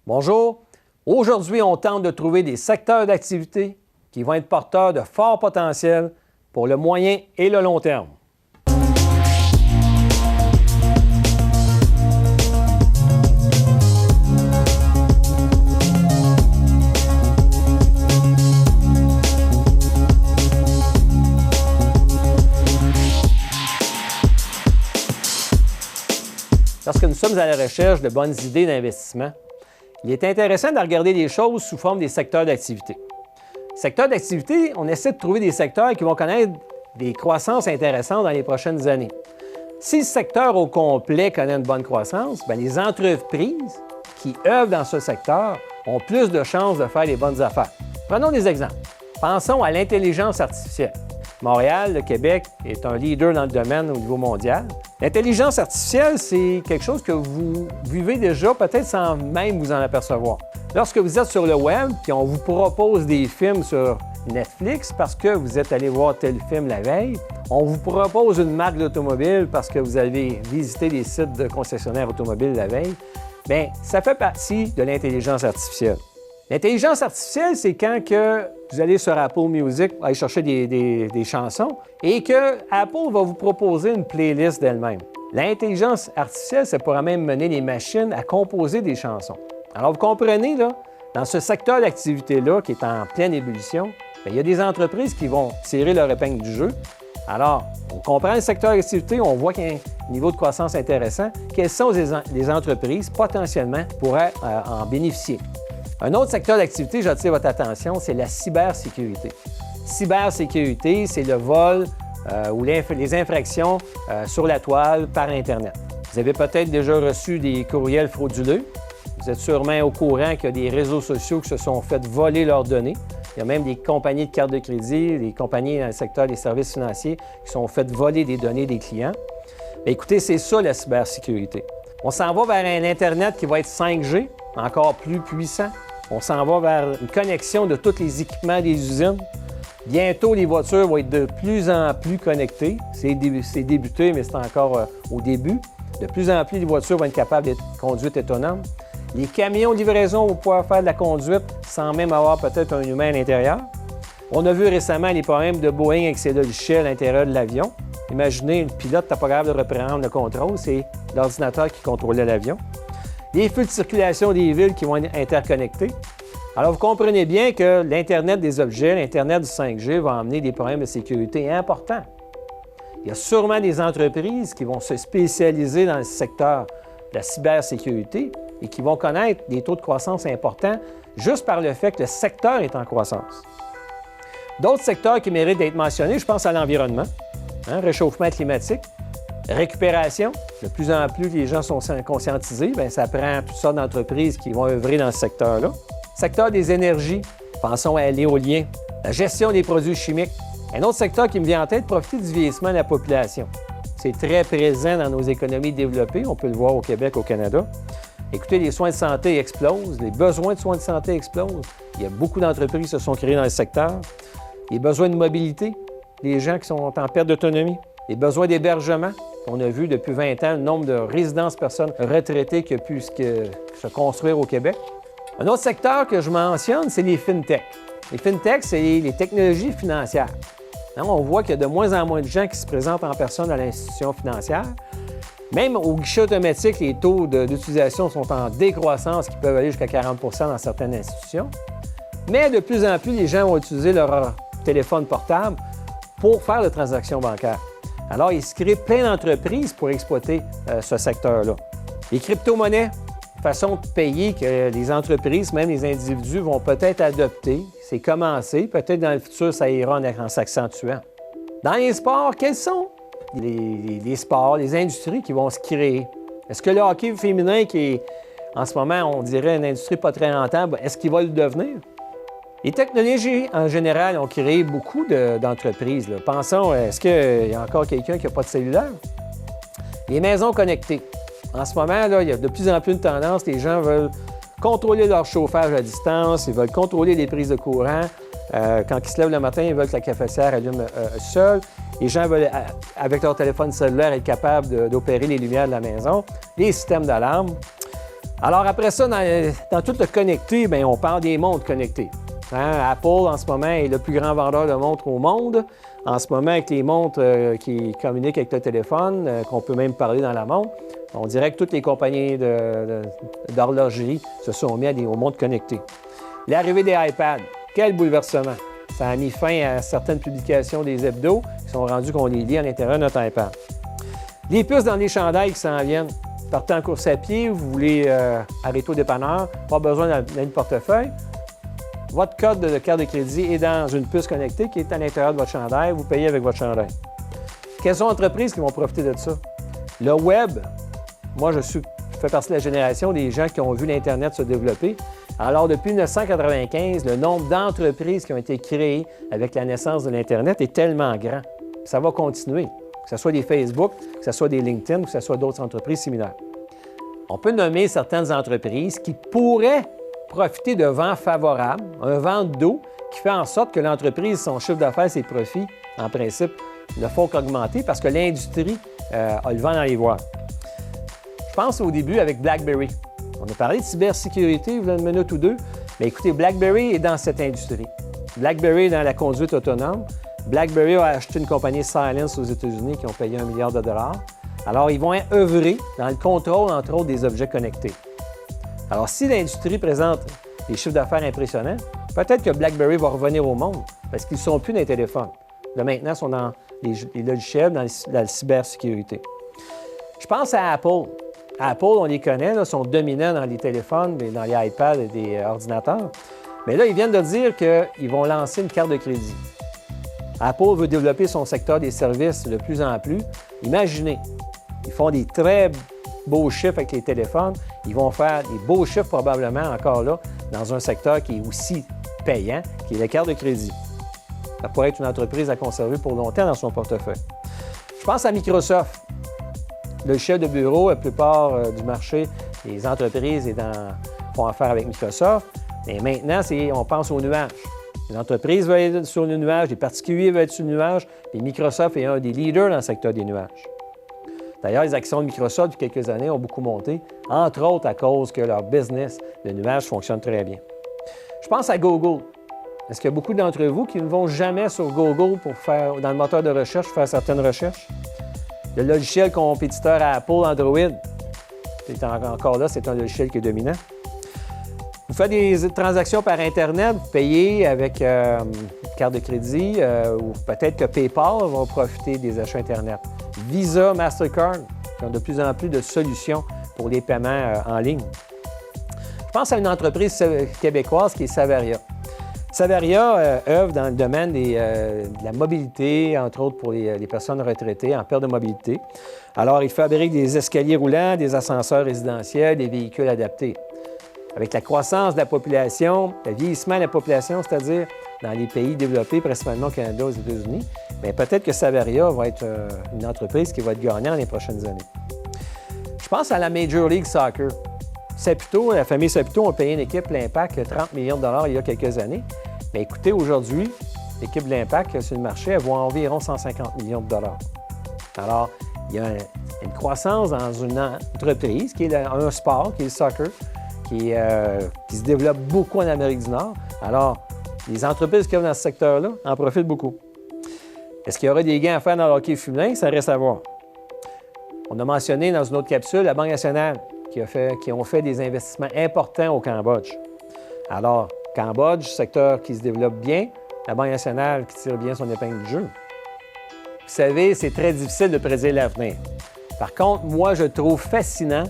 Bonjour. Aujourd'hui, on tente de trouver des secteurs d'activité qui vont être porteurs de fort potentiel pour le moyen et le long terme. Lorsque nous sommes à la recherche de bonnes idées d'investissement, il est intéressant de regarder les choses sous forme des secteurs d'activité. Secteurs d'activité, on essaie de trouver des secteurs qui vont connaître des croissances intéressantes dans les prochaines années. Si le secteur au complet connaît une bonne croissance, bien, les entreprises qui œuvrent dans ce secteur ont plus de chances de faire les bonnes affaires. Prenons des exemples. Pensons à l'intelligence artificielle. Montréal, le Québec, est un leader dans le domaine au niveau mondial. L'intelligence artificielle, c'est quelque chose que vous vivez déjà peut-être sans même vous en apercevoir. Lorsque vous êtes sur le web et on vous propose des films sur Netflix parce que vous êtes allé voir tel film la veille, on vous propose une marque d'automobile parce que vous avez visité des sites de concessionnaires automobiles la veille, bien, ça fait partie de l'intelligence artificielle. L'intelligence artificielle, c'est quand que vous allez sur Apple Music, aller chercher des chansons et que Apple va vous proposer une playlist d'elle-même. L'intelligence artificielle, ça pourra même mener les machines à composer des chansons. Alors, vous comprenez, là, dans ce secteur d'activité-là qui est en pleine ébullition, bien, il y a des entreprises qui vont tirer leur épingle du jeu. Alors, on comprend le secteur d'activité, on voit qu'il y a un niveau de croissance intéressant. Quelles sont les entreprises potentiellement pourraient en bénéficier? Un autre secteur d'activité, j'attire votre attention, c'est la cybersécurité. Cybersécurité, c'est le vol ou les infractions sur la toile par Internet. Vous avez peut-être déjà reçu des courriels frauduleux. Vous êtes sûrement au courant qu'il y a des réseaux sociaux qui se sont fait voler leurs données. Il y a même des compagnies de cartes de crédit, des compagnies dans le secteur des services financiers qui sont fait voler des données des clients. Bien, écoutez, c'est ça la cybersécurité. On s'en va vers un Internet qui va être 5G, encore plus puissant. On s'en va vers une connexion de tous les équipements des usines. Bientôt, les voitures vont être de plus en plus connectées. C'est débuté, mais c'est encore au début. De plus en plus, les voitures vont être capables d'être conduites autonomes. Les camions de livraison vont pouvoir faire de la conduite sans même avoir peut-être un humain à l'intérieur. On a vu récemment les problèmes de Boeing avec ses logiciels à l'intérieur de l'avion. Imaginez, le pilote n'est pas capable de reprendre le contrôle, c'est l'ordinateur qui contrôlait l'avion. Les feux de circulation des villes qui vont être interconnectés. Alors, vous comprenez bien que l'Internet des objets, l'Internet du 5G va amener des problèmes de sécurité importants. Il y a sûrement des entreprises qui vont se spécialiser dans le secteur de la cybersécurité et qui vont connaître des taux de croissance importants juste par le fait que le secteur est en croissance. D'autres secteurs qui méritent d'être mentionnés, je pense à l'environnement, réchauffement climatique, récupération. De plus en plus, les gens sont conscientisés. Bien, ça prend toutes sortes d'entreprises qui vont œuvrer dans ce secteur-là. Secteur des énergies, pensons à l'éolien. La gestion des produits chimiques. Un autre secteur qui me vient en tête, profiter du vieillissement de la population. C'est très présent dans nos économies développées. On peut le voir au Québec, au Canada. Écoutez, les soins de santé explosent, les besoins de soins de santé explosent. Il y a beaucoup d'entreprises qui se sont créées dans le secteur. Les besoins de mobilité, les gens qui sont en perte d'autonomie. Les besoins d'hébergement. On a vu depuis 20 ans le nombre de résidences personnes retraitées qui a pu se construire au Québec. Un autre secteur que je mentionne, c'est les fintech. Les fintech, c'est les technologies financières. On voit qu'il y a de moins en moins de gens qui se présentent en personne à l'institution financière. Même au guichet automatique, les taux d'utilisation sont en décroissance qui peuvent aller jusqu'à 40 % dans certaines institutions. Mais de plus en plus, les gens vont utiliser leur téléphone portable pour faire des transactions bancaires. Alors, il se crée plein d'entreprises pour exploiter ce secteur-là. Les crypto-monnaies, façon de payer que les entreprises, même les individus, vont peut-être adopter. C'est commencé. Peut-être dans le futur, ça ira en s'accentuant. Dans les sports, quels sont les sports, les industries qui vont se créer? Est-ce que le hockey féminin, qui est en ce moment, on dirait une industrie pas très rentable, est-ce qu'il va le devenir? Les technologies, en général, ont créé beaucoup d'entreprises. Pensons, est-ce qu'il y a encore quelqu'un qui n'a pas de cellulaire? Les maisons connectées. En ce moment, là, il y a de plus en plus de tendance. Les gens veulent contrôler leur chauffage à distance, ils veulent contrôler les prises de courant. Quand ils se lèvent le matin, ils veulent que la cafetière allume seule. Les gens veulent, avec leur téléphone cellulaire, être capables d'opérer les lumières de la maison, les systèmes d'alarme. Alors après ça, dans tout le connecté, bien, on parle des montres connectées. Hein? Apple, en ce moment, est le plus grand vendeur de montres au monde. En ce moment, avec les montres qui communiquent avec le téléphone, qu'on peut même parler dans la montre, on dirait que toutes les compagnies d'horlogerie se sont mis aux montres connectées. L'arrivée des iPads, quel bouleversement! Ça a mis fin à certaines publications des hebdos qui sont rendues qu'on les lit à l'intérieur de notre iPad. Les puces dans les chandails qui s'en viennent. Partez en course à pied, vous voulez arrêter au dépanneur, pas besoin d'un portefeuille. Votre code de carte de crédit est dans une puce connectée qui est à l'intérieur de votre chandail. Vous payez avec votre chandail. Quelles sont les entreprises qui vont profiter de ça? Le web, moi, je fais partie de la génération des gens qui ont vu l'Internet se développer. Alors, depuis 1995, le nombre d'entreprises qui ont été créées avec la naissance de l'Internet est tellement grand. Ça va continuer, que ce soit des Facebook, que ce soit des LinkedIn, que ce soit d'autres entreprises similaires. On peut nommer certaines entreprises qui pourraient profiter de vents favorables, un vent d'eau qui fait en sorte que l'entreprise, son chiffre d'affaires, ses profits, en principe, ne font qu'augmenter parce que l'industrie a le vent dans les voiles. Je pense au début avec BlackBerry. On a parlé de cybersécurité il y a une minute ou deux, mais écoutez, BlackBerry est dans cette industrie. BlackBerry est dans la conduite autonome. BlackBerry a acheté une compagnie Cylance aux États-Unis qui ont payé $1 milliard. Alors, ils vont œuvrer dans le contrôle, entre autres, des objets connectés. Alors, si l'industrie présente des chiffres d'affaires impressionnants, peut-être que BlackBerry va revenir au monde parce qu'ils ne sont plus dans les téléphones. Là, maintenant, ils sont dans les logiciels, dans la cybersécurité. Je pense à Apple. Apple, on les connaît, là, sont dominants dans les téléphones, dans les iPads et des ordinateurs. Mais là, ils viennent de dire qu'ils vont lancer une carte de crédit. Apple veut développer son secteur des services de plus en plus. Imaginez, ils font des très beaux chiffres avec les téléphones. Ils vont faire des beaux chiffres probablement encore là dans un secteur qui est aussi payant, qui est la carte de crédit. Ça pourrait être une entreprise à conserver pour longtemps dans son portefeuille. Je pense à Microsoft. Le chef de bureau, la plupart du marché, les entreprises font affaire avec Microsoft. Mais maintenant, on pense au nuage. Les entreprises veulent être sur le nuage, les particuliers veulent être sur le nuage, et Microsoft est un des leaders dans le secteur des nuages. D'ailleurs, les actions de Microsoft, depuis quelques années, ont beaucoup monté, entre autres à cause que leur business de nuage fonctionne très bien. Je pense à Google. Est-ce qu'il y a beaucoup d'entre vous qui ne vont jamais sur Google pour faire, dans le moteur de recherche, faire certaines recherches? Le logiciel compétiteur à Apple, Android, encore là, c'est un logiciel qui est dominant. Vous faites des transactions par Internet, vous payez avec une carte de crédit ou peut-être que PayPal va profiter des achats Internet. Visa, Mastercard, qui ont de plus en plus de solutions pour les paiements en ligne. Je pense à une entreprise québécoise qui est Savaria. Savaria œuvre dans le domaine de la mobilité, entre autres pour les personnes retraitées en perte de mobilité. Alors, ils fabriquent des escaliers roulants, des ascenseurs résidentiels, des véhicules adaptés. Avec la croissance de la population, le vieillissement de la population, c'est-à-dire dans les pays développés, principalement au Canada, aux États-Unis, bien, peut-être que Savaria va être une entreprise qui va être gagnante dans les prochaines années. Je pense à la Major League Soccer. Saputo, la famille Saputo a payé une équipe, l'Impact, 30 millions de dollars il y a quelques années. Mais écoutez, aujourd'hui, l'équipe de l'Impact sur le marché, elle vaut environ 150 millions de dollars. Alors, il y a une croissance dans une entreprise qui est un sport, qui est le soccer, qui se développe beaucoup en Amérique du Nord. Alors, les entreprises qui œuvrent dans ce secteur-là en profitent beaucoup. Est-ce qu'il y aura des gains à faire dans le hockey féminin? Ça reste à voir. On a mentionné dans une autre capsule la Banque nationale qui ont fait des investissements importants au Cambodge. Alors, Cambodge, secteur qui se développe bien, la Banque nationale qui tire bien son épingle du jeu. Vous savez, c'est très difficile de prédire l'avenir. Par contre, moi, je trouve fascinant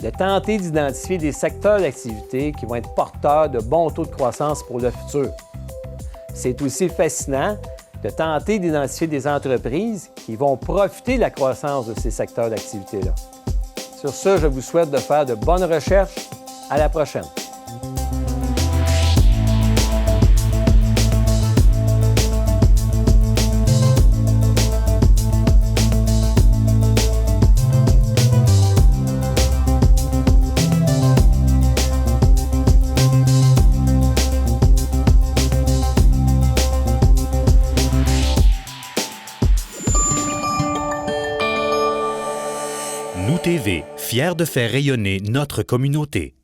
de tenter d'identifier des secteurs d'activité qui vont être porteurs de bons taux de croissance pour le futur. C'est aussi fascinant de tenter d'identifier des entreprises qui vont profiter de la croissance de ces secteurs d'activité-là. Sur ce, je vous souhaite de faire de bonnes recherches. À la prochaine. Nous TV, fiers de faire rayonner notre communauté.